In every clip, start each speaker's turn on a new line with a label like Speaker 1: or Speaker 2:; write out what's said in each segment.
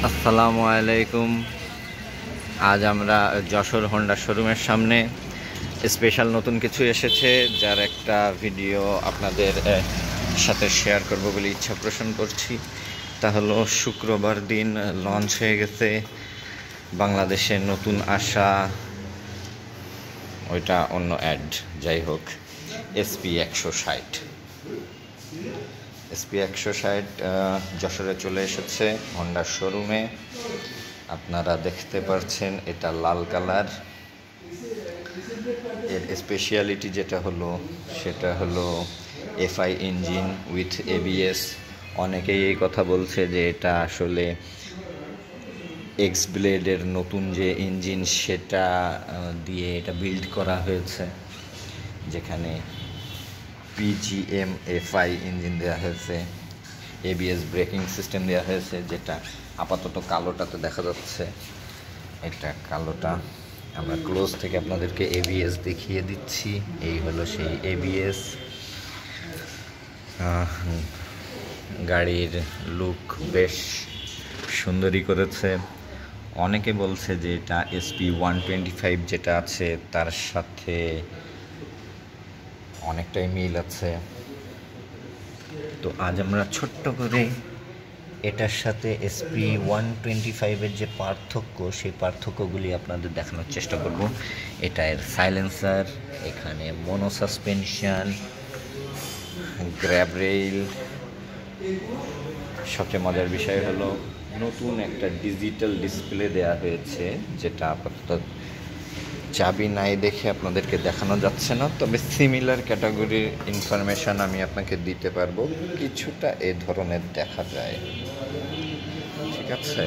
Speaker 1: আসসালামু আলাইকুম। আজ আমরা যশোর হোন্ডা শোরুমের সামনে স্পেশাল নতুন কিছু এসেছে, যার একটা ভিডিও আপনাদের সাথে শেয়ার করব বলে ইচ্ছা পোষণ করছি। তা হলো শুক্রবার দিন লঞ্চ হয়ে গেছে বাংলাদেশে নতুন আসা, ওইটা অন্য অ্যাড, যাই হোক, SP160 SP160 যশোরে চলে এসেছে হোন্ডার শোরুমে। আপনারা দেখতে পাচ্ছেন এটা লাল কালার। এর স্পেশালিটি যেটা হলো সেটা হলো FI ইঞ্জিন উইথ ABS। অনেকেই এই কথা বলছে যে এটা আসলে এক্স ব্লেডের নতুন যে ইঞ্জিন সেটা দিয়ে এটা বিল্ড করা হয়েছে, যেখানে PGM FI ইঞ্জিন দেওয়া হয়েছে, ABS ব্রেকিং সিস্টেম দেওয়া হয়েছে, যেটা আপাতত কালোটাতে দেখা যাচ্ছে। এটা কালোটা, আমরা ক্লোজ থেকে আপনাদেরকে ABS দেখিয়ে দিচ্ছি। এই হলো সেই ABS। গাড়ির লুক বেশ সুন্দরই করেছে। অনেকে বলছে যে এটা SP125 যেটা আছে তার সাথে অনেকটাই মিল আছে। তো আজ আমরা ছোট্ট করে এটার সাথে SP125-এর যে পার্থক্য, সেই পার্থক্যগুলি আপনাদের দেখানোর চেষ্টা করব। এটা এর সাইলেন্সার, এখানে মোনো সাসপেনশন, গ্র্যাব রেইল। সবচেয়ে মজার বিষয় হলো নতুন একটা ডিজিটাল ডিসপ্লে দেয়া হয়েছে, যেটা আপাতত চাবি নাই দেখে আপনাদেরকে দেখানো যাচ্ছে না, তবে সিমিলার ক্যাটাগরির ইনফরমেশন আমি আপনাকে দিতে পারবো। কিছুটা এই ধরনের দেখা যায়, ঠিক আছে।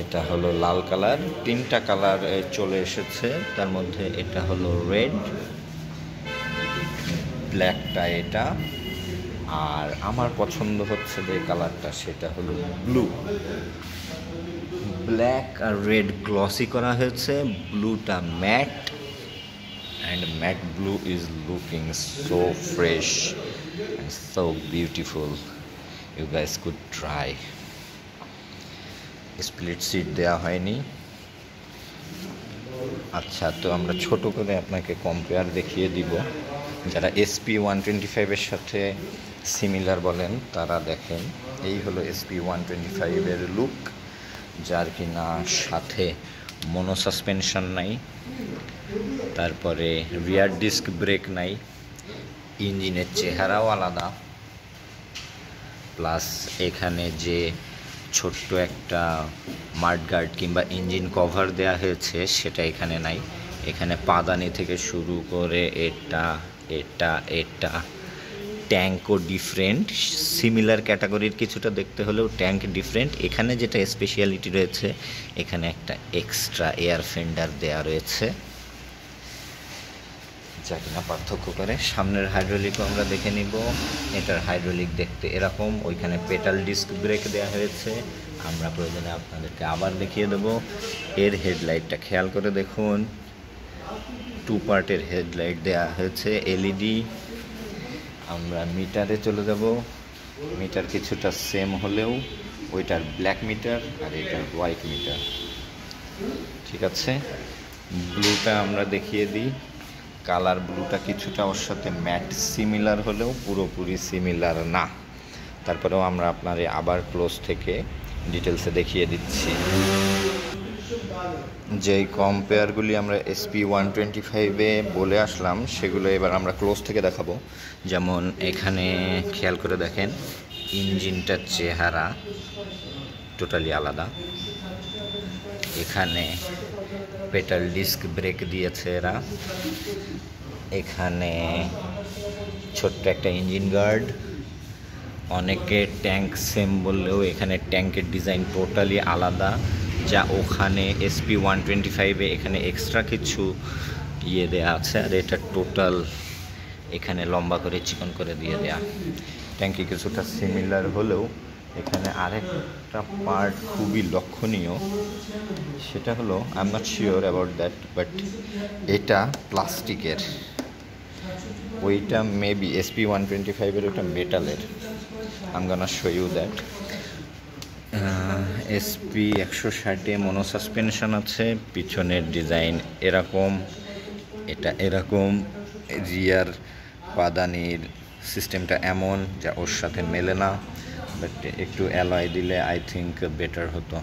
Speaker 1: এটা হলো লাল কালার, তিনটা কালার চলে এসেছে, তার মধ্যে এটা হলো রেড, ব্ল্যাকটা এটা, আর আমার পছন্দ হচ্ছে যে কালারটা সেটা হলো ব্লু। ব্ল্যাক আর রেড গ্লসি করা হয়েছে, ব্লুটা mat, and matte blue is looking so fresh and so beautiful. You guys could try. Split seat দেওয়া হয়নি। আচ্ছা, তো আমরা ছোট করে আপনাকে কম্পেয়ার দেখিয়ে দিব। যারা SP125-এর সাথে সিমিলার বলেন তারা দেখেন, এই হলো SP125-এর লুক, যার কিনা সাথে মোনো সাসপেনশন নাই, তারপরে রিয়ার ডিস্ক ব্রেক নাই, ইঞ্জিনের চেহারাও আলাদা, প্লাস এখানে যে ছোট্ট একটা মাডগার্ড কিংবা ইঞ্জিন কভার দেয়া হয়েছে সেটা এখানে নাই। এখানে পাদানি থেকে শুরু করে এটা এটা এটা ট্যাঙ্কও ডিফারেন্ট, সিমিলার ক্যাটাগরির কিছুটা দেখতে হলেও ট্যাঙ্ক ডিফারেন্ট। এখানে যেটা স্পেশালিটি রয়েছে, এখানে একটা এক্সট্রা এয়ার ফেন্ডার দেয়া রয়েছে, যা কিনা পার্থক্য করে। সামনের হাইড্রোলিকও আমরা দেখে নিব। এটার হাইড্রোলিক দেখতে এরকম, ওইখানে পেটাল ডিস্ক ব্রেক দেওয়া হয়েছে, আমরা প্রয়োজনে আপনাদেরকে আবার দেখিয়ে দেব। এর হেডলাইটটা খেয়াল করে দেখুন, 2 পার্টের হেডলাইট দেওয়া হয়েছে LED। আমরা মিটারে চলে যাব। মিটার কিছুটা সেম হলেও ওইটার ব্ল্যাক মিটার আর এটার হোয়াইট মিটার, ঠিক আছে। ব্লুটা আমরা দেখিয়ে দিই। কালার ব্লুটা কিছুটা ওর সাথে ম্যাট সিমিলার হলেও পুরোপুরি সিমিলার না। তারপরেও আমরা আপনারে আবার ক্লোজ থেকে ডিটেলসে দেখিয়ে দিচ্ছি। যেই কম্পেয়ারগুলি আমরা SP125-এ বলে আসলাম সেগুলো এবার আমরা ক্লোজ থেকে দেখাবো। যেমন এখানে খেয়াল করে দেখেন, ইঞ্জিনটার চেহারা টোটালি আলাদা। এখানে পেটাল ডিস্ক ব্রেক দিয়েছে এরা, এখানে ছোট্ট একটা ইঞ্জিন গার্ড। অনেকে ট্যাঙ্ক সেম বললেও এখানে ট্যাঙ্কের ডিজাইন টোটালি আলাদা, যা ওখানে SP125-এ এখানে এক্সট্রা কিছু দেয়া আছে, আর এটা টোটাল এখানে লম্বা করে চিকন করে দিয়ে দেয়া। ট্যাঙ্কি কিছুটা সিমিলার হলেও এখানে আরেকটা পার্ট খুবই লক্ষণীয়, সেটা হলো I am not sure about that, but এটা প্লাস্টিকের, ওইটা মেবি SP125-এর ওটা মেটালের। I am gonna show you that. SP 160-এ মনো সাসপেনশন আছে, পিছনের ডিজাইন এরকম, এটা এরকম, রিয়ার পাদানির সিস্টেমটা এমন যা ওর সাথে মেলে না, বাট একটু অ্যালয় দিলে আই থিঙ্ক বেটার হতো।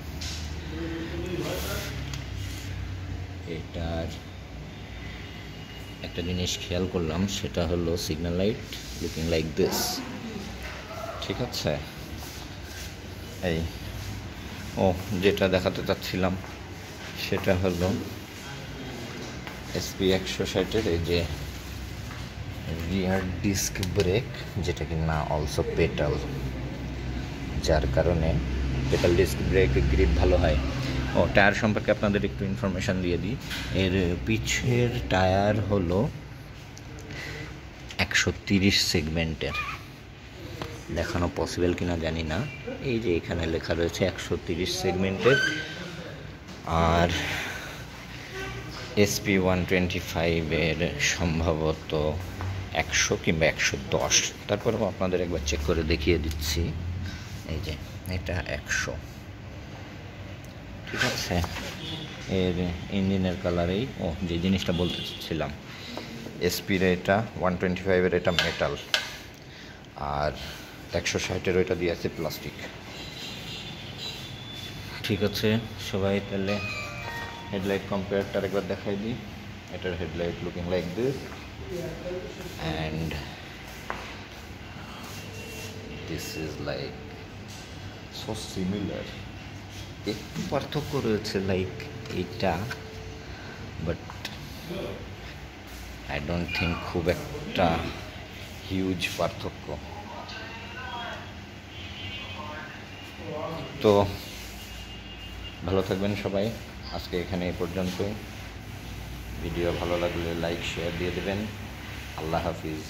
Speaker 1: এটার একটা জিনিস খেয়াল করলাম, সেটা হলো signal light looking like this, ঠিক আছে? এই যেটা দেখাতে চাচ্ছিলাম সেটা হলো SP 160-এর এই যে রিয়ার ডিস্ক ব্রেক, যেটা কি না অলসো পেটাল, যার কারণে পেটাল ডিস্ক ব্রেক গ্রিপ ভালো হয়। টায়ার সম্পর্কে আপনাদের একটু ইনফরমেশান দিয়ে দিই। এর পিছের টায়ার হলো 130 সেগমেন্টের, দেখানো পসিবল কিনা জানি না, এই যে এখানে লেখা রয়েছে 130 সেগমেন্টের। আর SP 125-এর সম্ভবত 100 কিংবা 110, তারপরেও আপনাদের একবার চেক করে দেখিয়ে দিচ্ছি। এই যে এটা 100, ঠিক আছে? এর ইঞ্জিনের কালারেই যে জিনিসটা বলতে চাচ্ছিলাম, SP-র এটা 125-এর এটা মেটাল, আর 160-এর ওইটা দিয়ে আছে প্লাস্টিক, ঠিক আছে? সবাই তাহলে হেডলাইট কম্পেয়ারটা একবার দেখাই দিই। এটার headlight looking like this, and this is like so similar. একটু পার্থক্য রয়েছে লাইক এইটা, বাট আই ডোন্ট থিঙ্ক খুব একটা হিউজ পার্থক্য। তো ভালো থাকবেন সবাই, আজকে এখানে এই পর্যন্তই। ভিডিও ভালো লাগলে লাইক শেয়ার দিয়ে দেবেন। আল্লাহ হাফিজ।